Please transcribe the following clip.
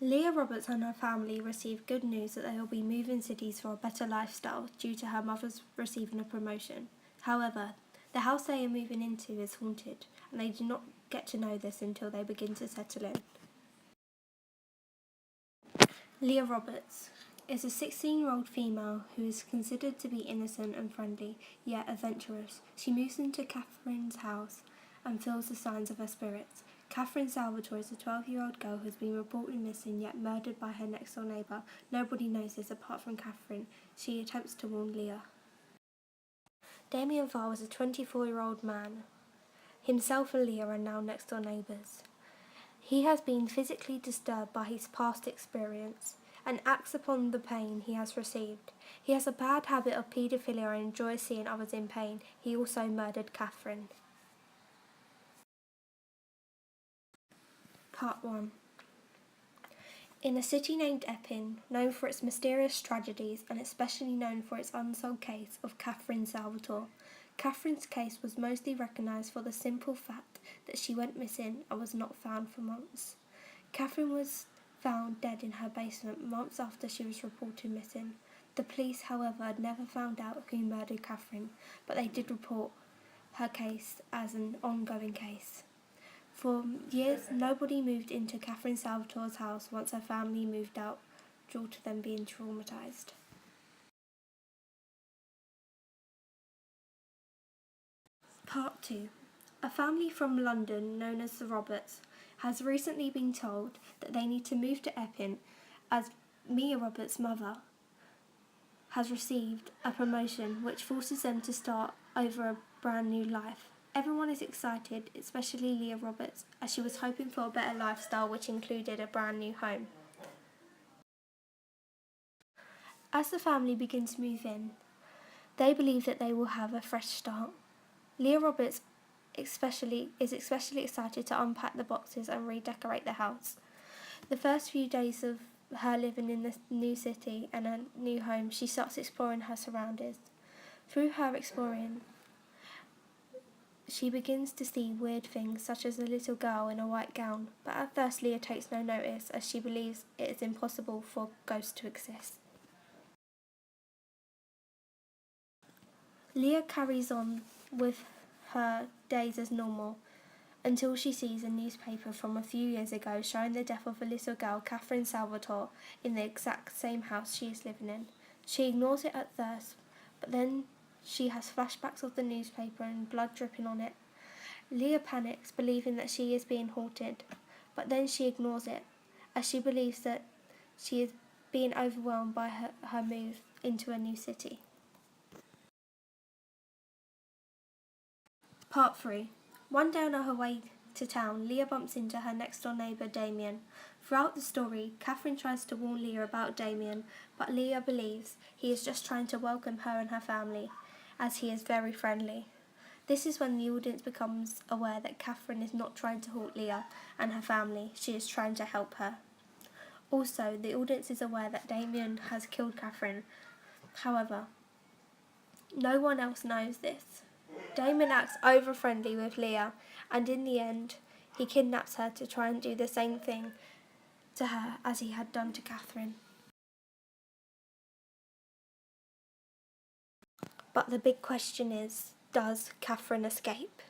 Leah Roberts and her family received good news that they will be moving cities for a better lifestyle due to her mother's receiving a promotion. However, the house they are moving into is haunted, and they do not get to know this until they begin to settle in. Leah Roberts is a 16-year-old female who is considered to be innocent and friendly, yet adventurous. She moves into Catherine's house and feels the signs of her spirits. Catherine Salvatore is a 12-year-old girl who has been reported missing yet murdered by her next-door neighbour. Nobody knows this apart from Catherine. She attempts to warn Leah. Damien Varr was a 24-year-old man. Himself and Leah are now next-door neighbours. He has been physically disturbed by his past experience and acts upon the pain he has received. He has a bad habit of paedophilia and enjoys seeing others in pain. He also murdered Catherine. Part 1. In a city named Epping, known for its mysterious tragedies and especially known for its unsolved case of Catherine Salvatore, Catherine's case was mostly recognised for the simple fact that she went missing and was not found for months. Catherine was found dead in her basement months after she was reported missing. The police, however, had never found out who murdered Catherine, but they did report her case as an ongoing case. For years, nobody moved into Catherine Salvatore's house once her family moved out, due to them being traumatised. Part 2. A family from London, known as the Roberts, has recently been told that they need to move to Epping as Mia Roberts' mother has received a promotion which forces them to start over a brand new life. Everyone is excited, especially Leah Roberts, as she was hoping for a better lifestyle which included a brand new home. As the family begins to move in, they believe that they will have a fresh start. Leah Roberts is especially excited to unpack the boxes and redecorate the house. The first few days of her living in the new city and her new home, she starts exploring her surroundings. Through her exploring, she begins to see weird things such as a little girl in a white gown, but at first Leah takes no notice as she believes it is impossible for ghosts to exist. Leah carries on with her days as normal until she sees a newspaper from a few years ago showing the death of a little girl, Catherine Salvatore, in the exact same house she is living in. She ignores it at first, but then she has flashbacks of the newspaper and blood dripping on it. Leah panics, believing that she is being haunted, but then she ignores it, as she believes that she is being overwhelmed by her move into a new city. Part 3. One day on her way to town, Leah bumps into her next-door neighbour, Damien. Throughout the story, Catherine tries to warn Leah about Damien, but Leah believes he is just trying to welcome her and her family, as he is very friendly. This is when the audience becomes aware that Catherine is not trying to haunt Leah and her family, she is trying to help her. Also, the audience is aware that Damien has killed Catherine. However, no one else knows this. Damien acts over-friendly with Leah, and in the end, he kidnaps her to try and do the same thing to her as he had done to Catherine. But the big question is, does Catherine escape?